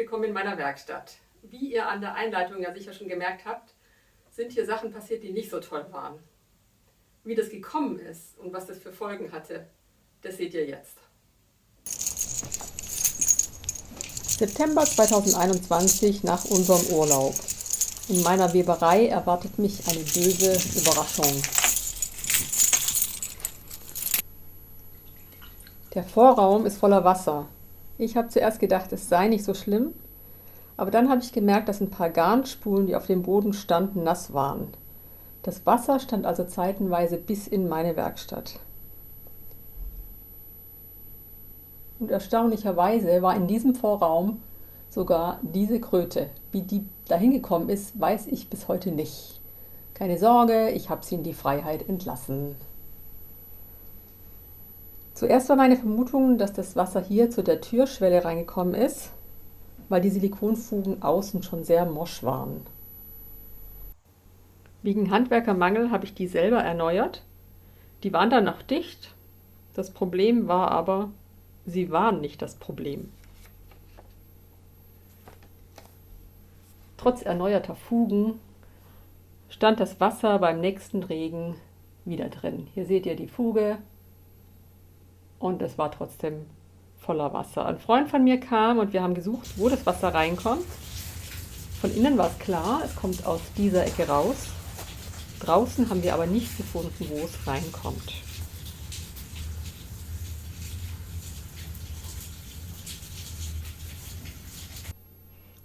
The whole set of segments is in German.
willkommen in meiner Werkstatt. Wie ihr an der Einleitung ja sicher schon gemerkt habt, sind hier Sachen passiert, die nicht so toll waren. Wie das gekommen ist und was das für Folgen hatte, das seht ihr jetzt. September 2021 nach unserem Urlaub. In meiner Weberei erwartet mich eine böse Überraschung. Der Vorraum ist voller Wasser. Ich habe zuerst gedacht, es sei nicht so schlimm, aber dann habe ich gemerkt, dass ein paar Garnspulen, die auf dem Boden standen, nass waren. Das Wasser stand also zeitenweise bis in meine Werkstatt. Und erstaunlicherweise war in diesem Vorraum sogar diese Kröte. Wie die dahin gekommen ist, weiß ich bis heute nicht. Keine Sorge, ich habe sie in die Freiheit entlassen. Zuerst war meine Vermutung, dass das Wasser hier zu der Türschwelle reingekommen ist, weil die Silikonfugen außen schon sehr morsch waren. Wegen Handwerkermangel habe ich die selber erneuert. Die waren dann noch dicht. Das Problem war aber, sie waren nicht das Problem. Trotz erneuerter Fugen stand das Wasser beim nächsten Regen wieder drin. Hier seht ihr die Fuge und es war trotzdem voller Wasser. Ein Freund von mir kam und wir haben gesucht, wo das Wasser reinkommt. Von innen war es klar, es kommt aus dieser Ecke raus. Draußen haben wir aber nicht gefunden, wo es reinkommt.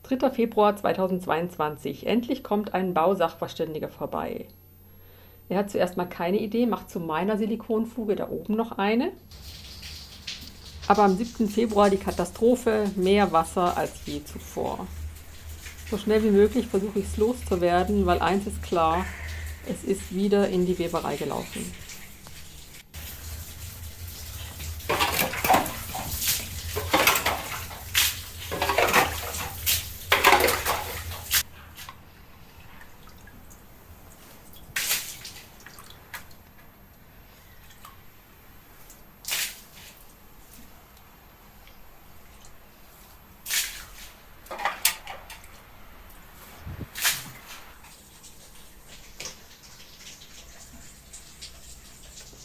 »3. Februar 2022. Endlich kommt ein Bausachverständiger vorbei. Er hat zuerst mal keine Idee, macht zu meiner Silikonfuge da oben noch eine. Aber am 7. Februar die Katastrophe, mehr Wasser als je zuvor. So schnell wie möglich versuche ich es loszuwerden, weil eins ist klar, es ist wieder in die Weberei gelaufen.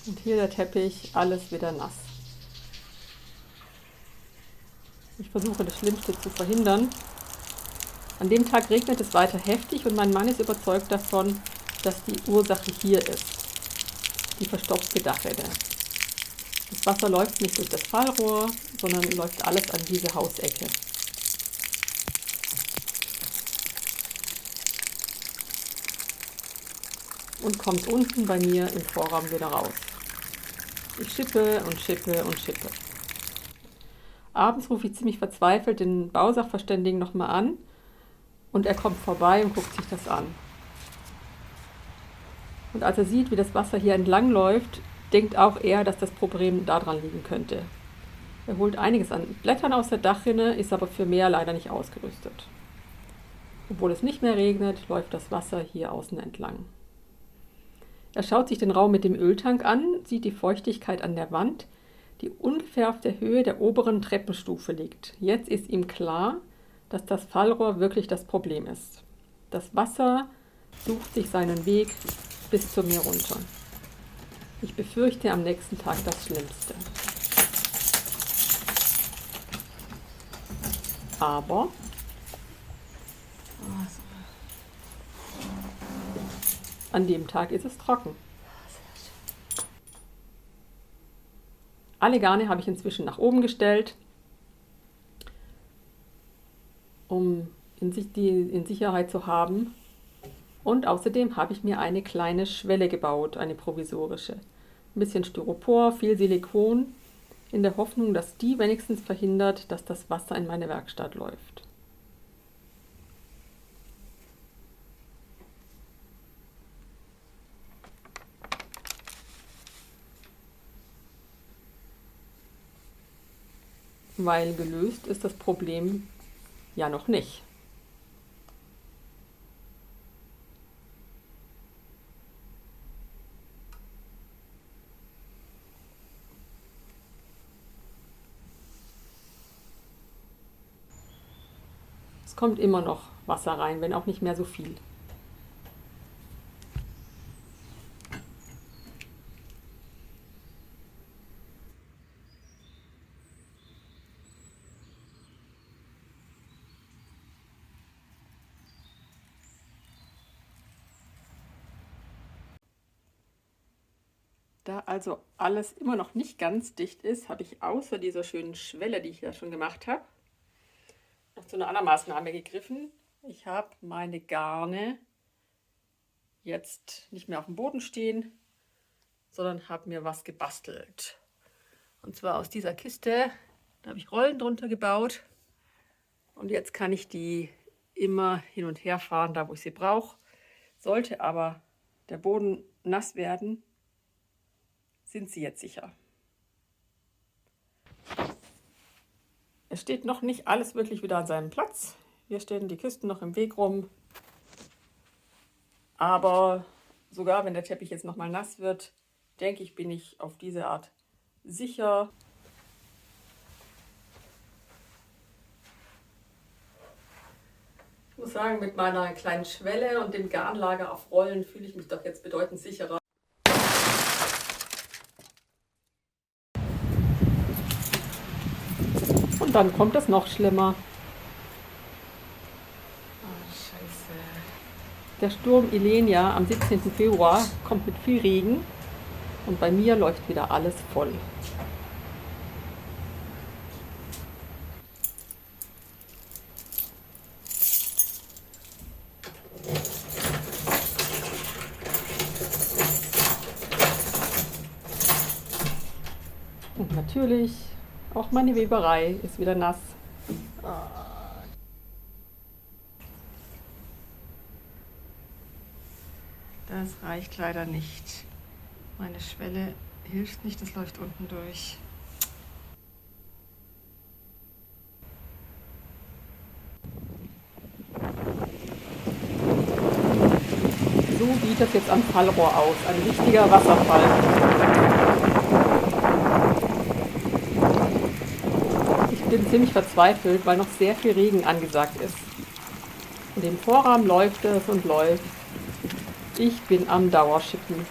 Und hier der Teppich, alles wieder nass. Ich versuche das Schlimmste zu verhindern. An dem Tag regnet es weiter heftig und mein Mann ist überzeugt davon, dass die Ursache hier ist. Die verstopfte Dachrinne. Das Wasser läuft nicht durch das Fallrohr, sondern läuft alles an diese Hausecke. Und kommt unten bei mir im Vorraum wieder raus. Ich schippe und schippe und schippe. Abends rufe ich ziemlich verzweifelt den Bausachverständigen nochmal an und er kommt vorbei und guckt sich das an. Und als er sieht, wie das Wasser hier entlang läuft, denkt auch er, dass das Problem daran liegen könnte. Er holt einiges an Blättern aus der Dachrinne, ist aber für mehr leider nicht ausgerüstet. Obwohl es nicht mehr regnet, läuft das Wasser hier außen entlang. Er schaut sich den Raum mit dem Öltank an, sieht die Feuchtigkeit an der Wand, die ungefähr auf der Höhe der oberen Treppenstufe liegt. Jetzt ist ihm klar, dass das Fallrohr wirklich das Problem ist. Das Wasser sucht sich seinen Weg bis zu mir runter. Ich befürchte am nächsten Tag das Schlimmste. Aber an dem Tag ist es trocken. Alle Garne habe ich inzwischen nach oben gestellt, um die in Sicherheit zu haben. Und außerdem habe ich mir eine kleine Schwelle gebaut, eine provisorische. Ein bisschen Styropor, viel Silikon, in der Hoffnung, dass die wenigstens verhindert, dass das Wasser in meine Werkstatt läuft. Weil gelöst ist das Problem ja noch nicht. Es kommt immer noch Wasser rein, wenn auch nicht mehr so viel. Da also alles immer noch nicht ganz dicht ist, habe ich außer dieser schönen Schwelle, die ich ja schon gemacht habe, noch zu einer anderen Maßnahme gegriffen. Ich habe meine Garne jetzt nicht mehr auf dem Boden stehen, sondern habe mir was gebastelt. Und zwar aus dieser Kiste, da habe ich Rollen drunter gebaut. Und jetzt kann ich die immer hin und her fahren, da wo ich sie brauche. Sollte aber der Boden nass werden, sind sie jetzt sicher. Es steht noch nicht alles wirklich wieder an seinem Platz. Hier stehen die Kisten noch im Weg rum. Aber sogar wenn der Teppich jetzt nochmal nass wird, denke ich, bin ich auf diese Art sicher. Ich muss sagen, mit meiner kleinen Schwelle und dem Garnlager auf Rollen fühle ich mich doch jetzt bedeutend sicherer. Und dann kommt es noch schlimmer. Oh, Scheiße. Der Sturm Ilenia am 17. Februar kommt mit viel Regen und bei mir läuft wieder alles voll. Und natürlich, auch meine Weberei ist wieder nass. Das reicht leider nicht. Meine Schwelle hilft nicht, das läuft unten durch. So sieht das jetzt am Fallrohr aus. Ein richtiger Wasserfall. Ich bin ziemlich verzweifelt, weil noch sehr viel Regen angesagt ist. In dem Vorrahmen läuft es und läuft. Ich bin am Dauerschippen.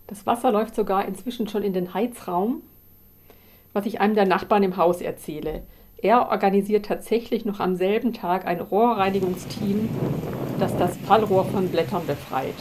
Das Wasser läuft sogar inzwischen schon in den Heizraum, was ich einem der Nachbarn im Haus erzähle. Er organisiert tatsächlich noch am selben Tag ein Rohrreinigungsteam, das das Fallrohr von Blättern befreit.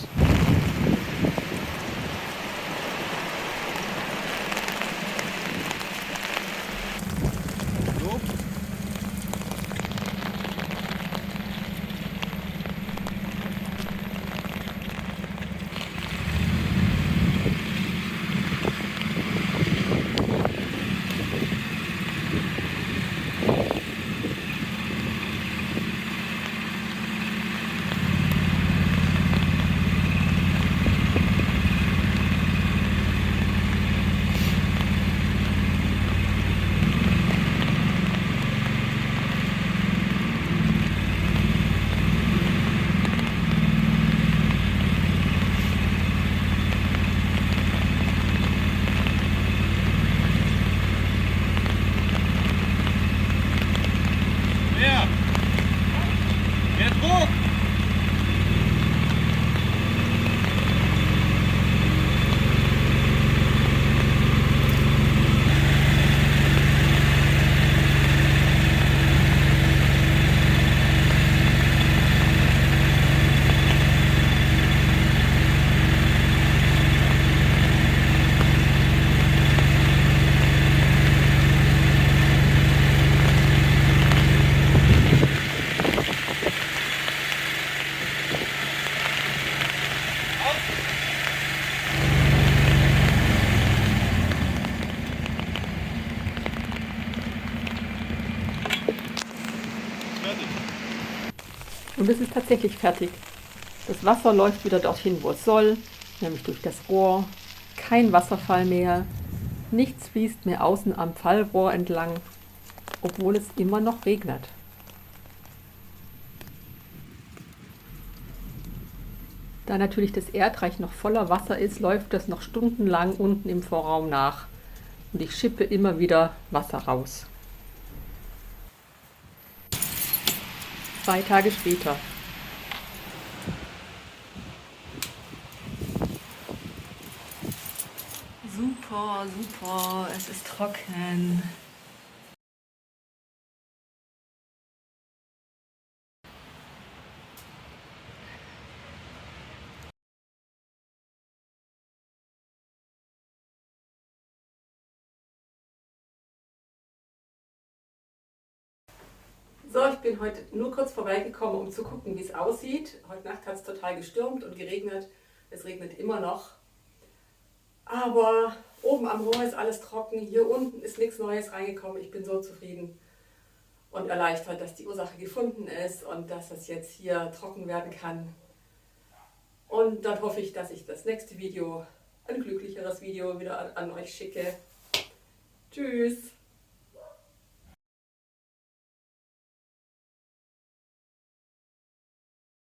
Und es ist tatsächlich fertig. Das Wasser läuft wieder dorthin, wo es soll, nämlich durch das Rohr. Kein Wasserfall mehr, Nichts fließt mehr außen am Fallrohr entlang, obwohl es immer noch regnet. Da natürlich das Erdreich noch voller Wasser ist, läuft das noch stundenlang unten im Vorraum nach und ich schippe immer wieder Wasser raus. 2 Tage später. Super, super, es ist trocken. So, ich bin heute nur kurz vorbeigekommen, um zu gucken, wie es aussieht. Heute Nacht hat es total gestürmt und geregnet. Es regnet immer noch. Aber oben am Rohr ist alles trocken. Hier unten ist nichts Neues reingekommen. Ich bin so zufrieden und erleichtert, dass die Ursache gefunden ist und dass es jetzt hier trocken werden kann. Und dann hoffe ich, dass ich das nächste Video, ein glücklicheres Video, wieder an euch schicke. Tschüss!